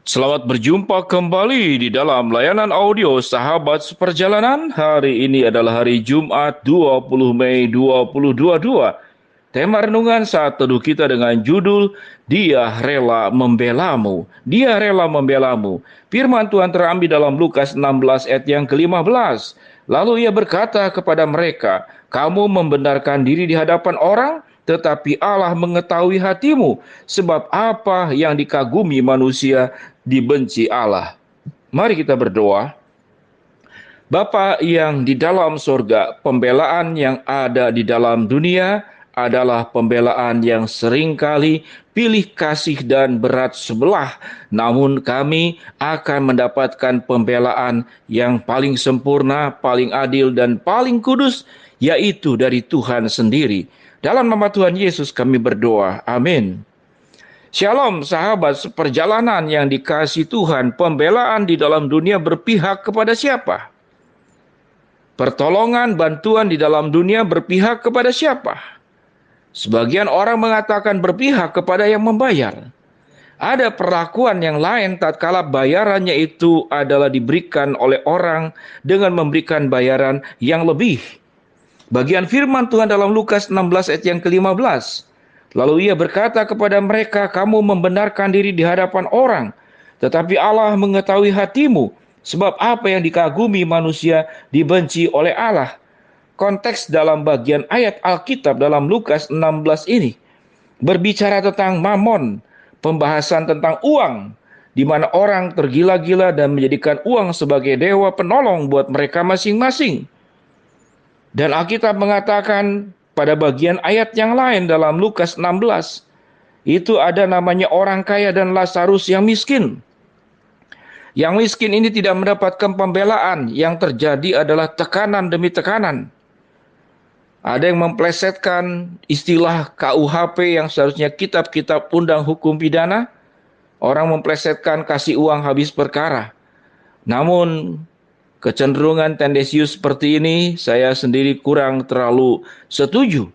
Selamat berjumpa kembali di dalam layanan audio Sahabat Seperjalanan. Hari ini adalah hari Jumat 20 Mei 2022. Tema renungan saat teduh kita dengan judul Dia Rela Membelamu. Dia Rela Membelamu. Firman Tuhan terambil dalam Lukas 16 ayat yang ke-15. Lalu ia berkata kepada mereka, "Kamu membenarkan diri di hadapan orang, tetapi Allah mengetahui hatimu, sebab apa yang dikagumi manusia dibenci Allah." Mari kita berdoa. Bapa yang di dalam surga, pembelaan yang ada di dalam dunia adalah pembelaan yang seringkali pilih kasih dan berat sebelah. Namun kami akan mendapatkan pembelaan yang paling sempurna, paling adil, dan paling kudus, yaitu dari Tuhan sendiri. Dalam nama Tuhan Yesus kami berdoa. Amin. Shalom sahabat seperjalanan yang dikasihi Tuhan. Pembelaan di dalam dunia berpihak kepada siapa? Pertolongan, bantuan di dalam dunia berpihak kepada siapa? Sebagian orang mengatakan berpihak kepada yang membayar. Ada perlakuan yang lain tatkala bayarannya itu adalah diberikan oleh orang dengan memberikan bayaran yang lebih. Bagian firman Tuhan dalam Lukas 16 ayat yang ke-15. Lalu ia berkata kepada mereka, "Kamu membenarkan diri di hadapan orang, tetapi Allah mengetahui hatimu. Sebab apa yang dikagumi manusia dibenci oleh Allah." Konteks dalam bagian ayat Alkitab dalam Lukas 16 ini berbicara tentang mamon, pembahasan tentang uang, di mana orang tergila-gila dan menjadikan uang sebagai dewa penolong buat mereka masing-masing. Dan Alkitab mengatakan pada bagian ayat yang lain dalam Lukas 16, itu ada namanya orang kaya dan Lazarus yang miskin. Yang miskin ini tidak mendapatkan pembelaan, yang terjadi adalah tekanan demi tekanan. Ada yang memplesetkan istilah KUHP yang seharusnya kitab-kitab undang hukum pidana. Orang memplesetkan kasih uang habis perkara. Namun kecenderungan tendensius seperti ini saya sendiri kurang terlalu setuju.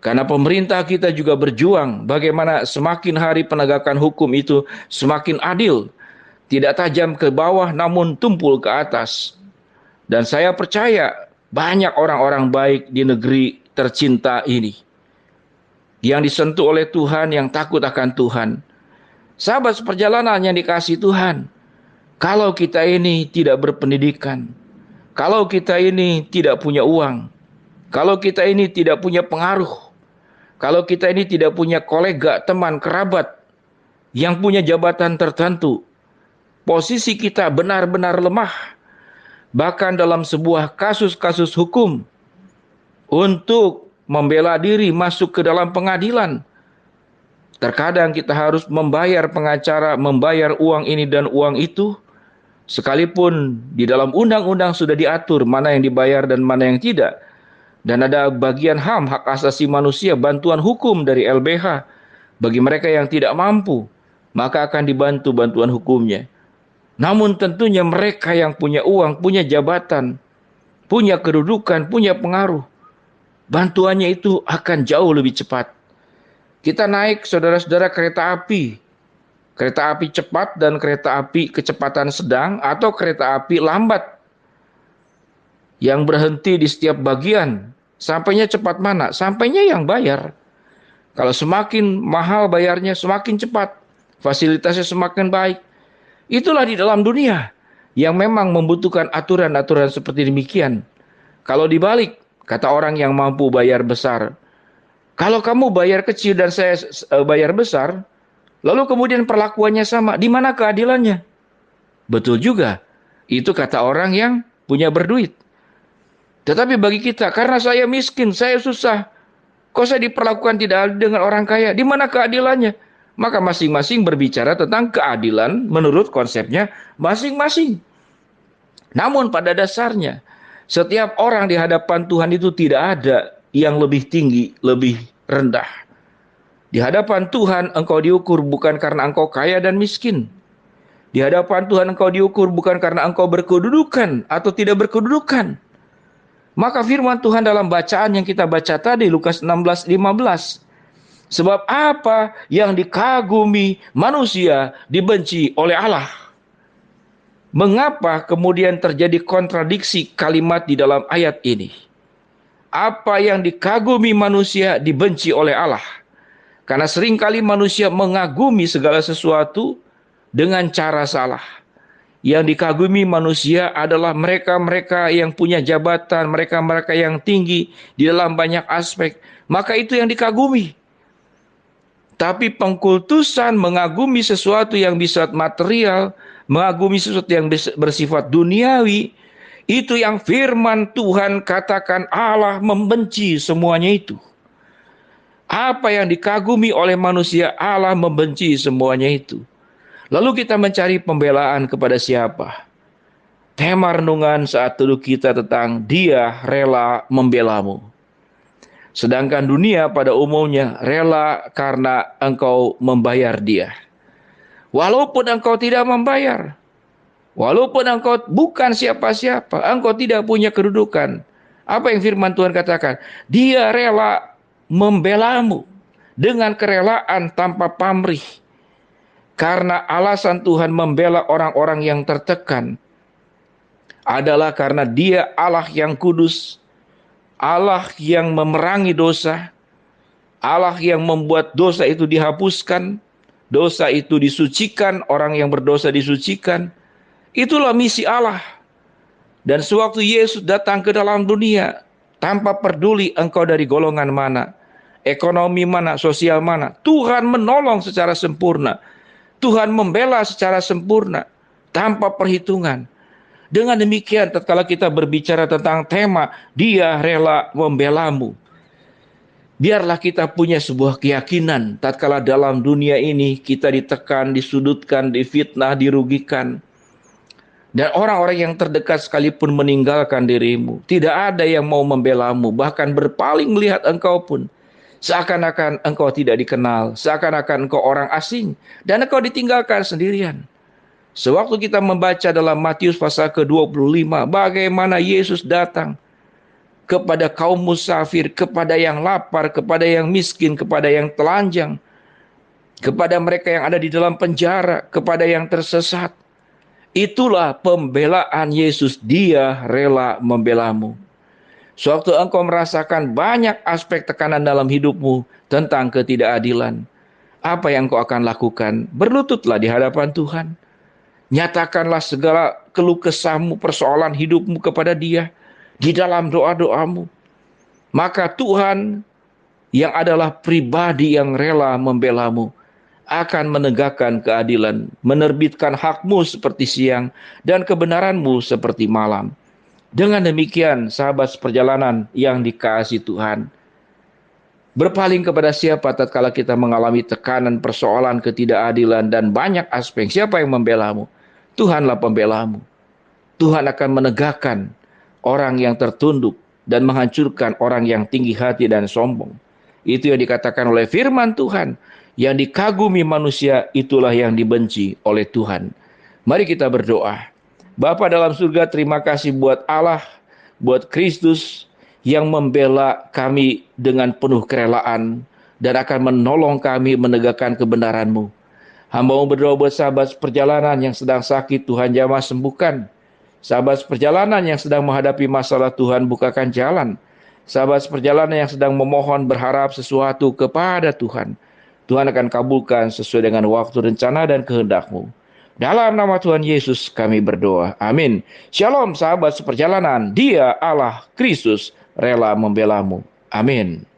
Karena pemerintah kita juga berjuang bagaimana semakin hari penegakan hukum itu semakin adil. Tidak tajam ke bawah namun tumpul ke atas. Dan saya percaya banyak orang-orang baik di negeri tercinta ini. Yang disentuh oleh Tuhan, yang takut akan Tuhan. Sahabat seperjalanan yang dikasihi Tuhan. Kalau kita ini tidak berpendidikan. Kalau kita ini tidak punya uang. Kalau kita ini tidak punya pengaruh. Kalau kita ini tidak punya kolega, teman, kerabat. Yang punya jabatan tertentu. Posisi kita benar-benar lemah. Bahkan dalam sebuah kasus-kasus hukum. Untuk membela diri masuk ke dalam pengadilan. Terkadang kita harus membayar pengacara, membayar uang ini dan uang itu. Sekalipun di dalam undang-undang sudah diatur mana yang dibayar dan mana yang tidak. Dan ada bagian HAM, hak asasi manusia, bantuan hukum dari LBH. Bagi mereka yang tidak mampu, maka akan dibantu bantuan hukumnya. Namun tentunya mereka yang punya uang, punya jabatan, punya kedudukan, punya pengaruh, bantuannya itu akan jauh lebih cepat. Kita naik saudara-saudara kereta api cepat dan kereta api kecepatan sedang atau kereta api lambat yang berhenti di setiap bagian. Sampainya cepat mana? Sampainya yang bayar. Kalau semakin mahal bayarnya, semakin cepat. Fasilitasnya semakin baik. Itulah di dalam dunia yang memang membutuhkan aturan-aturan seperti demikian. Kalau dibalik, kata orang yang mampu bayar besar, kalau kamu bayar kecil dan saya bayar besar, lalu kemudian perlakuannya sama, di mana keadilannya? Betul juga, itu kata orang yang punya berduit. Tetapi bagi kita, karena saya miskin, saya susah, kok saya diperlakukan tidak adil dengan orang kaya, di mana keadilannya? Maka masing-masing berbicara tentang keadilan menurut konsepnya masing-masing. Namun pada dasarnya, setiap orang di hadapan Tuhan itu tidak ada yang lebih tinggi, lebih rendah. Di hadapan Tuhan engkau diukur bukan karena engkau kaya dan miskin. Di hadapan Tuhan engkau diukur bukan karena engkau berkedudukan atau tidak berkedudukan. Maka firman Tuhan dalam bacaan yang kita baca tadi, Lukas 16:15. Sebab apa yang dikagumi manusia dibenci oleh Allah. Mengapa kemudian terjadi kontradiksi kalimat di dalam ayat ini? Apa yang dikagumi manusia dibenci oleh Allah. Karena seringkali manusia mengagumi segala sesuatu dengan cara salah. Yang dikagumi manusia adalah mereka-mereka yang punya jabatan, mereka-mereka yang tinggi di dalam banyak aspek. Maka itu yang dikagumi. Tapi pengkultusan mengagumi sesuatu yang bersifat material, mengagumi sesuatu yang bersifat duniawi, itu yang firman Tuhan katakan Allah membenci semuanya itu. Apa yang dikagumi oleh manusia, Allah membenci semuanya itu. Lalu kita mencari pembelaan kepada siapa? Tema renungan saat teduh kita tentang Dia rela membelamu. Sedangkan dunia pada umumnya rela karena engkau membayar dia. Walaupun engkau tidak membayar, walaupun engkau bukan siapa-siapa, engkau tidak punya kedudukan. Apa yang firman Tuhan katakan? Dia rela membelamu dengan kerelaan tanpa pamrih. Karena alasan Tuhan membela orang-orang yang tertekan adalah karena Dia Allah yang kudus, Allah yang memerangi dosa, Allah yang membuat dosa itu dihapuskan, dosa itu disucikan, orang yang berdosa disucikan. Itulah misi Allah. Dan sewaktu Yesus datang ke dalam dunia, tanpa peduli engkau dari golongan mana, ekonomi mana, sosial mana, Tuhan menolong secara sempurna. Tuhan membela secara sempurna, tanpa perhitungan. Dengan demikian, tatkala kita berbicara tentang tema, Dia rela membelamu. Biarlah kita punya sebuah keyakinan, tatkala dalam dunia ini kita ditekan, disudutkan, difitnah, dirugikan. Dan orang-orang yang terdekat sekalipun meninggalkan dirimu. Tidak ada yang mau membelamu, bahkan berpaling melihat engkau pun. Seakan-akan engkau tidak dikenal, seakan-akan engkau orang asing, dan engkau ditinggalkan sendirian. Sewaktu kita membaca dalam Matius pasal ke-25, bagaimana Yesus datang kepada kaum musafir, kepada yang lapar, kepada yang miskin, kepada yang telanjang, kepada mereka yang ada di dalam penjara, kepada yang tersesat. Itulah pembelaan Yesus, Dia rela membelamu. Sewaktu engkau merasakan banyak aspek tekanan dalam hidupmu tentang ketidakadilan, apa yang engkau akan lakukan? Berlututlah di hadapan Tuhan. Nyatakanlah segala keluh kesahmu, persoalan hidupmu kepada Dia di dalam doa-doamu. Maka Tuhan yang adalah pribadi yang rela membelamu akan menegakkan keadilan, menerbitkan hakmu seperti siang dan kebenaranmu seperti malam. Dengan demikian, sahabat seperjalanan yang dikasihi Tuhan, berpaling kepada siapa tatkala kita mengalami tekanan, persoalan, ketidakadilan, dan banyak aspek. Siapa yang membelamu? Tuhanlah pembelamu. Tuhan akan menegakkan orang yang tertunduk dan menghancurkan orang yang tinggi hati dan sombong. Itu yang dikatakan oleh firman Tuhan. Yang dikagumi manusia, itulah yang dibenci oleh Tuhan. Mari kita berdoa. Bapa dalam surga, terima kasih buat Allah, buat Kristus yang membela kami dengan penuh kerelaan dan akan menolong kami menegakkan kebenaran-Mu. Hamba-Mu berdoa buat sahabat perjalanan yang sedang sakit, Tuhan jamah sembuhkan. Sahabat perjalanan yang sedang menghadapi masalah, Tuhan bukakan jalan. Sahabat perjalanan yang sedang memohon berharap sesuatu kepada Tuhan, Tuhan akan kabulkan sesuai dengan waktu, rencana, dan kehendak-Mu. Dalam nama Tuhan Yesus kami berdoa. Amin. Shalom sahabat seperjalanan. Dia Allah Kristus rela membelamu. Amin.